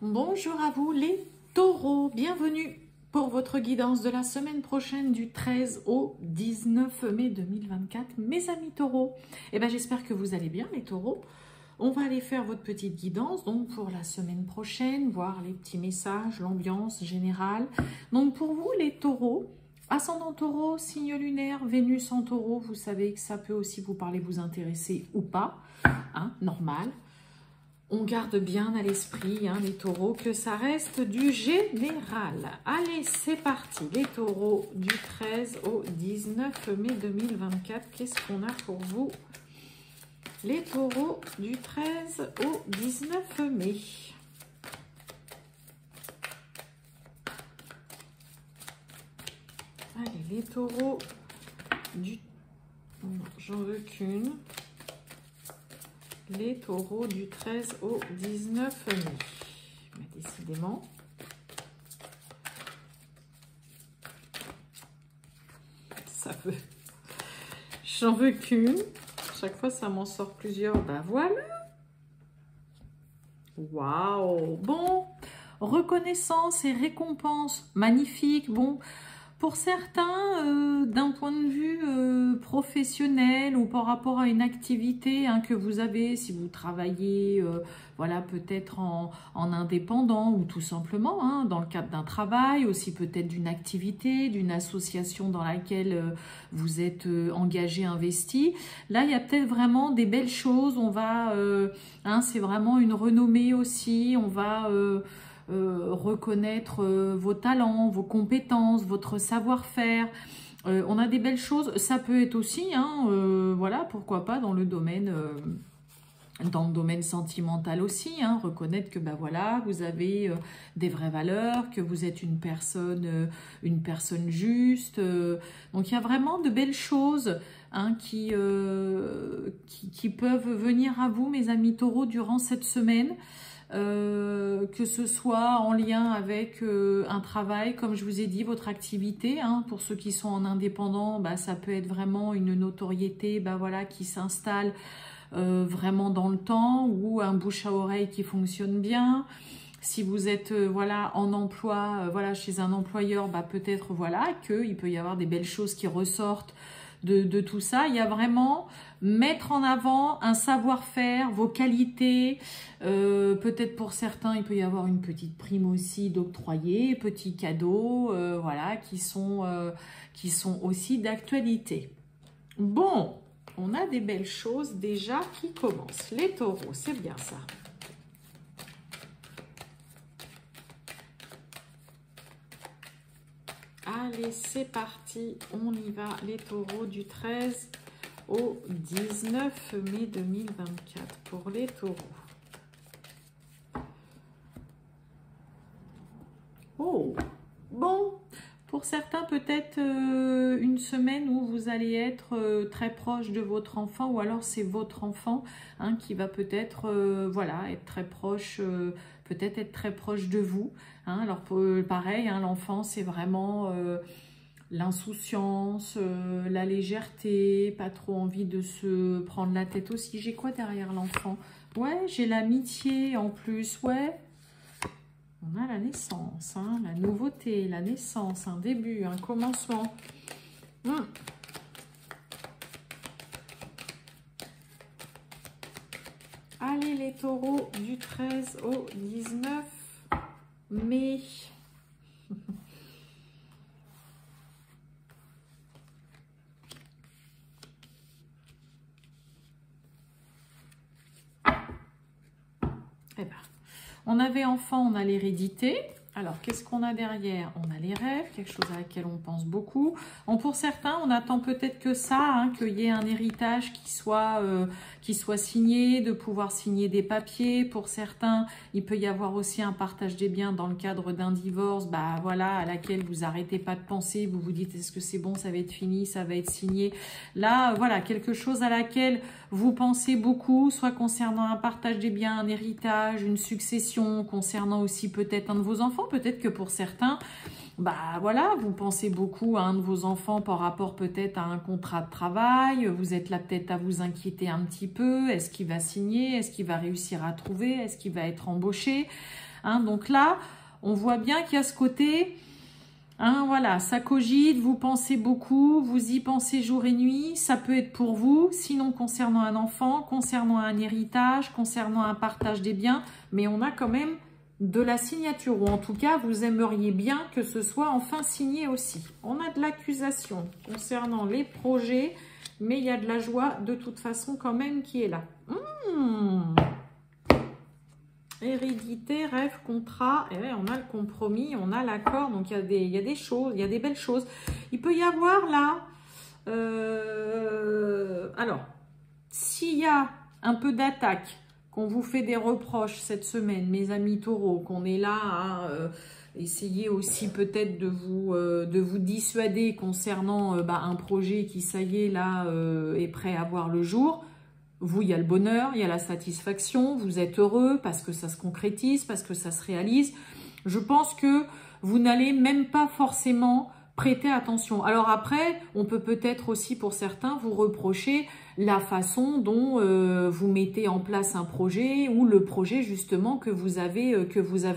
Bonjour à vous les taureaux, bienvenue pour votre guidance de la semaine prochaine du 13 au 19 mai 2024. Mes amis taureaux, j'espère que vous allez bien les taureaux. On va aller faire votre petite guidance donc pour la semaine prochaine, voir les petits messages, l'ambiance générale. Donc pour vous les taureaux, ascendant taureau, signe lunaire, Vénus en taureau, vous savez que ça peut aussi vous parler, vous intéresser ou pas, hein, normal. On garde bien à l'esprit, hein, les taureaux, que ça reste du général. Allez, c'est parti. Les taureaux du 13 au 19 mai 2024. Qu'est-ce qu'on a pour vous? Les taureaux du 13 au 19 mai. Allez, les taureaux du... J'en veux qu'une. Les taureaux du 13 au 19 mai. Mais décidément. Ça veut. J'en veux qu'une. Chaque fois, ça m'en sort plusieurs. Ben voilà. Waouh. Bon. Reconnaissance et récompense. Magnifique. Bon. Pour certains, d'un point de vue professionnel ou par rapport à une activité hein, que vous avez, si vous travaillez voilà, peut-être en indépendant ou tout simplement hein, dans le cadre d'un travail, aussi peut-être d'une activité, d'une association dans laquelle vous êtes engagé, investi. Là, il y a peut-être vraiment des belles choses. On va, hein, c'est vraiment une renommée aussi. On va... reconnaître vos talents, vos compétences, votre savoir-faire. On a des belles choses. Ça peut être aussi, hein, voilà, pourquoi pas dans le domaine sentimental aussi, hein, reconnaître que bah voilà, vous avez des vraies valeurs, que vous êtes une personne juste. Donc il y a vraiment de belles choses hein, qui peuvent venir à vous, mes amis taureaux, durant cette semaine. Que ce soit en lien avec un travail, comme je vous ai dit, votre activité. Hein, pour ceux qui sont en indépendant, bah, ça peut être vraiment une notoriété bah, voilà, qui s'installe vraiment dans le temps ou un bouche à oreille qui fonctionne bien. Si vous êtes voilà, en emploi, voilà, chez un employeur, bah, peut-être voilà, qu'il peut y avoir des belles choses qui ressortent de tout ça. Il y a vraiment mettre en avant un savoir-faire, vos qualités. Peut-être pour certains, il peut y avoir une petite prime aussi d'octroyer, petits cadeaux, voilà, qui sont aussi d'actualité. Bon, on a des belles choses déjà qui commencent. Les taureaux, c'est bien ça. Allez, c'est parti, on y va, les taureaux du 13 au 19 mai 2024 pour les taureaux. Oh, bon, pour certains peut-être une semaine où vous allez être très proche de votre enfant ou alors c'est votre enfant hein, qui va peut-être voilà, être très proche peut-être être très proche de vous. Hein. Alors, pareil, hein, l'enfant, c'est vraiment l'insouciance, la légèreté, pas trop envie de se prendre la tête aussi. J'ai quoi derrière l'enfant? Ouais, j'ai l'amitié en plus, ouais. On a la naissance, hein, la nouveauté, la naissance, un début, un commencement. Allez, les taureaux du 13 au 19 mai. Eh ben, on avait enfant, on a l'hérédité. Alors, qu'est-ce qu'on a derrière? On a les rêves, quelque chose à laquelle on pense beaucoup. Bon, pour certains, on attend peut-être que ça, hein, qu'il y ait un héritage qui soit signé, de pouvoir signer des papiers. Pour certains, il peut y avoir aussi un partage des biens dans le cadre d'un divorce, bah voilà, à laquelle vous n'arrêtez pas de penser. Vous vous dites, est-ce que c'est bon, ça va être fini, ça va être signé. Là, voilà, quelque chose à laquelle vous pensez beaucoup, soit concernant un partage des biens, un héritage, une succession, concernant aussi peut-être un de vos enfants. Peut-être que pour certains, bah voilà, vous pensez beaucoup à un de vos enfants par rapport peut-être à un contrat de travail. Vous êtes là peut-être à vous inquiéter un petit peu. Est-ce qu'il va signer? Est-ce qu'il va réussir à trouver? Est-ce qu'il va être embauché? Hein, donc là, on voit bien qu'il y a ce côté... Hein, voilà, ça cogite, vous pensez beaucoup, vous y pensez jour et nuit, ça peut être pour vous, sinon concernant un enfant, concernant un héritage, concernant un partage des biens, mais on a quand même de la signature, ou en tout cas, vous aimeriez bien que ce soit enfin signé aussi. On a de l'accusation concernant les projets, mais il y a de la joie de toute façon quand même qui est là. Hérédité, rêve, contrat, et ouais, on a le compromis, on a l'accord, donc il y a des choses, il y a des belles choses. Il peut y avoir là, alors, s'il y a un peu d'attaque, qu'on vous fait des reproches cette semaine, mes amis taureaux, qu'on est là à essayer aussi peut-être de vous dissuader concernant un projet qui, ça y est, là, est prêt à voir le jour. Vous, il y a le bonheur, il y a la satisfaction, vous êtes heureux parce que ça se concrétise, parce que ça se réalise. Je pense que vous n'allez même pas forcément prêter attention. Alors après, on peut peut-être aussi pour certains vous reprocher la façon dont vous mettez en place un projet ou le projet justement que vous avez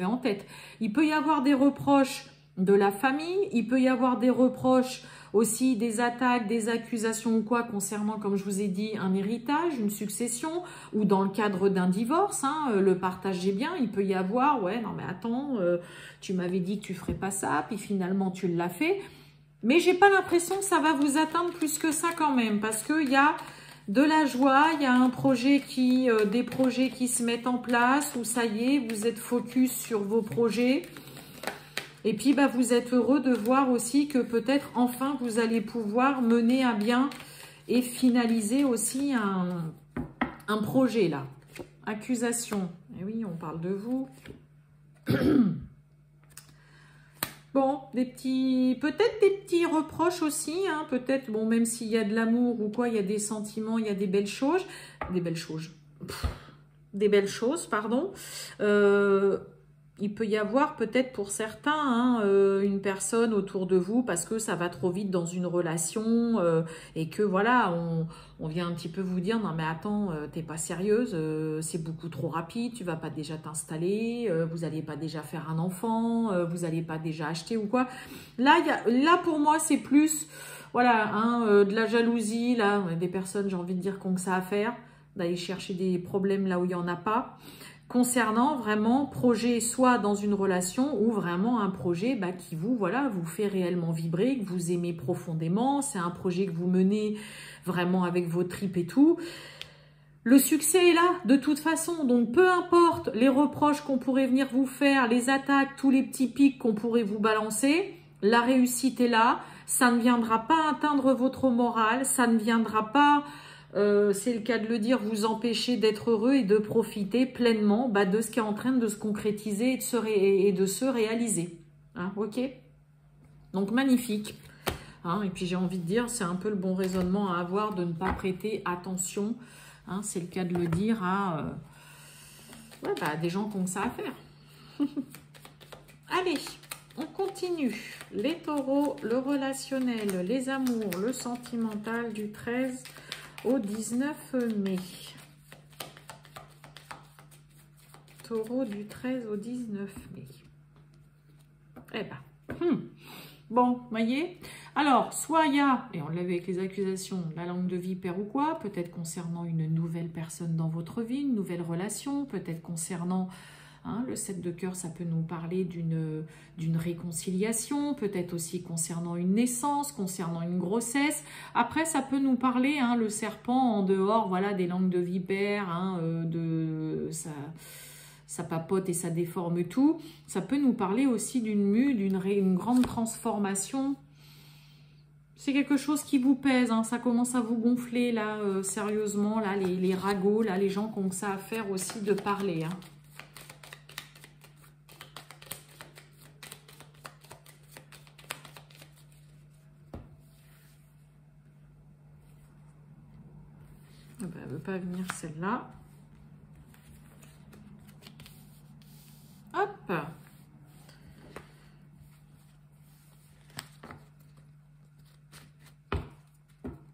en tête. Il peut y avoir des reproches de la famille, il peut y avoir des reproches aussi, des attaques, des accusations ou quoi concernant, comme je vous ai dit, un héritage, une succession, ou dans le cadre d'un divorce, hein, le partage des biens, il peut y avoir, ouais, non mais attends, tu m'avais dit que tu ferais pas ça, puis finalement tu l'as fait. Mais j'ai pas l'impression que ça va vous atteindre plus que ça quand même, parce qu'il y a de la joie, il y a un projet des projets qui se mettent en place, où ça y est, vous êtes focus sur vos projets. Et puis, vous êtes heureux de voir aussi que peut-être, enfin, vous allez pouvoir mener à bien et finaliser aussi un projet, là. Accusation. Et oui, on parle de vous. Bon, peut-être des petits reproches aussi, hein, peut-être, bon, même s'il y a de l'amour ou quoi, il y a des sentiments, il y a des belles choses. Des belles choses, pardon. Il peut y avoir peut-être pour certains une personne autour de vous parce que ça va trop vite dans une relation et que voilà, on vient un petit peu vous dire non mais attends, t'es pas sérieuse, c'est beaucoup trop rapide, tu vas pas déjà t'installer, vous allez pas déjà faire un enfant, vous allez pas déjà acheter ou quoi. Là, pour moi c'est plus voilà de la jalousie, là des personnes j'ai envie de dire qui ont que ça à faire, d'aller chercher des problèmes là où il y en a pas. Concernant vraiment projet soit dans une relation ou vraiment un projet qui vous fait réellement vibrer, que vous aimez profondément, c'est un projet que vous menez vraiment avec vos tripes et tout. Le succès est là de toute façon, donc peu importe les reproches qu'on pourrait venir vous faire, les attaques, tous les petits pics qu'on pourrait vous balancer, la réussite est là, ça ne viendra pas atteindre votre morale, ça ne viendra pas... c'est le cas de le dire, vous empêcher d'être heureux et de profiter pleinement de ce qui est en train de se concrétiser et de se réaliser. Hein, ok? Donc, magnifique. Hein, et puis, j'ai envie de dire, c'est un peu le bon raisonnement à avoir de ne pas prêter attention. Hein, c'est le cas de le dire à des gens qui ont ça à faire. Allez, on continue. Les taureaux, le relationnel, les amours, le sentimental du 13 au 19 mai. Taureau du 13 au 19 mai. Eh ben, bon, voyez. Alors, soit il y a, et on l'avait avec les accusations, la langue de vipère ou quoi, peut-être concernant une nouvelle personne dans votre vie, une nouvelle relation, peut-être concernant... le 7 de cœur, ça peut nous parler d'une réconciliation, peut-être aussi concernant une naissance, concernant une grossesse. Après, ça peut nous parler, le serpent, en dehors des langues de vipère, ça papote et ça déforme tout. Ça peut nous parler aussi d'une mue, d'une grande transformation. C'est quelque chose qui vous pèse, ça commence à vous gonfler, là, sérieusement, là, les ragots, là, les gens qui ont que ça à faire aussi de parler, Elle ne veut pas venir celle-là. Hop.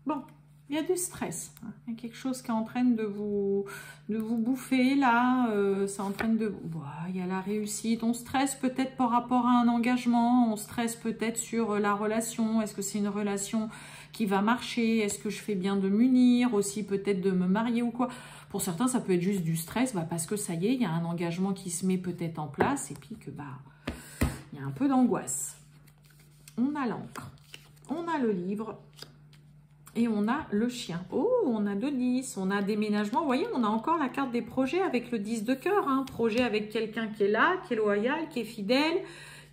Bon, il y a du stress. Il y a quelque chose qui est en train de vous bouffer, là. C'est en train de... Voilà, il y a la réussite. On stresse peut-être par rapport à un engagement. On stresse peut-être sur la relation. Est-ce que c'est une relation qui va marcher? Est-ce que je fais bien de m'unir? Aussi peut-être de me marier ou quoi? Pour certains, ça peut être juste du stress, parce que ça y est, il y a un engagement qui se met peut-être en place et puis que il y a un peu d'angoisse. On a l'encre, on a le livre et on a le chien. Oh, on a 2 10, on a déménagement. Vous voyez, on a encore la carte des projets avec le 10 de cœur. Projet avec quelqu'un qui est là, qui est loyal, qui est fidèle,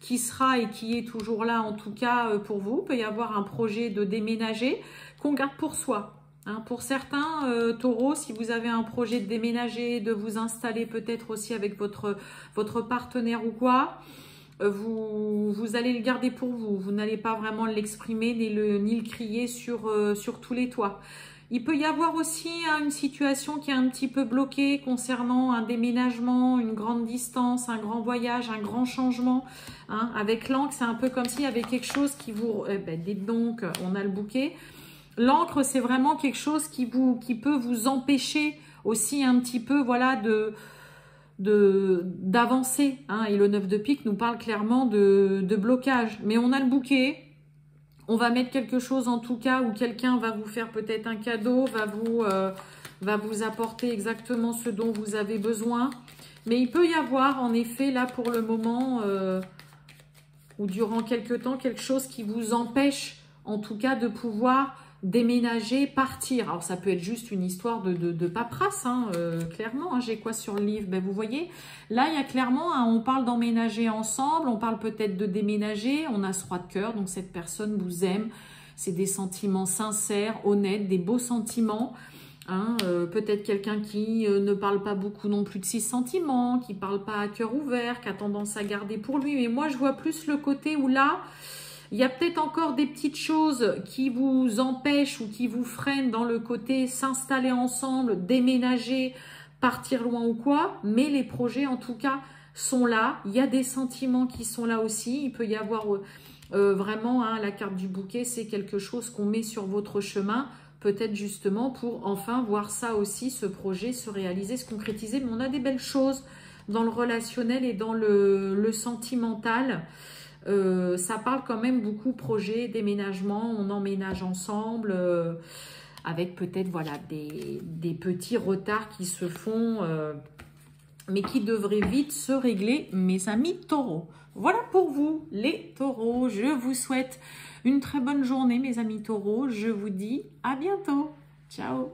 qui sera et qui est toujours là en tout cas pour vous. Il peut y avoir un projet de déménager qu'on garde pour soi. Pour certains taureaux, si vous avez un projet de déménager, de vous installer peut-être aussi avec votre partenaire ou quoi, vous allez le garder pour vous. Vous n'allez pas vraiment l'exprimer ni le crier sur tous les toits. Il peut y avoir aussi une situation qui est un petit peu bloquée concernant un déménagement, une grande distance, un grand voyage, un grand changement. Avec l'encre, c'est un peu comme s'il y avait quelque chose qui vous... dites donc, on a le bouquet. L'encre, c'est vraiment quelque chose qui peut vous empêcher aussi un petit peu, voilà, d'avancer. Et le 9 de pique nous parle clairement de blocage. Mais on a le bouquet. On va mettre quelque chose en tout cas où quelqu'un va vous faire peut-être un cadeau, va vous apporter exactement ce dont vous avez besoin. Mais il peut y avoir en effet là pour le moment ou durant quelque temps quelque chose qui vous empêche en tout cas de pouvoir déménager, partir. Alors ça peut être juste une histoire de paperasse, clairement. J'ai quoi sur le livre? Vous voyez, là il y a clairement, on parle d'emménager ensemble, on parle peut-être de déménager, on a ce roi de cœur, donc cette personne vous aime, c'est des sentiments sincères, honnêtes, des beaux sentiments. Peut-être quelqu'un qui ne parle pas beaucoup non plus de ses sentiments, qui parle pas à cœur ouvert, qui a tendance à garder pour lui. Mais moi je vois plus le côté où là, il y a peut-être encore des petites choses qui vous empêchent ou qui vous freinent dans le côté s'installer ensemble, déménager, partir loin ou quoi. Mais les projets, en tout cas, sont là. Il y a des sentiments qui sont là aussi. Il peut y avoir vraiment, la carte du bouquet, c'est quelque chose qu'on met sur votre chemin. Peut-être justement pour enfin voir ça aussi, ce projet se réaliser, se concrétiser. Mais on a des belles choses dans le relationnel et dans le sentimental. Ça parle quand même beaucoup projet, déménagement, on emménage ensemble avec peut-être voilà, des petits retards qui se font mais qui devraient vite se régler, mes amis taureaux. Voilà pour vous les taureaux, je vous souhaite une très bonne journée mes amis taureaux, je vous dis à bientôt, ciao.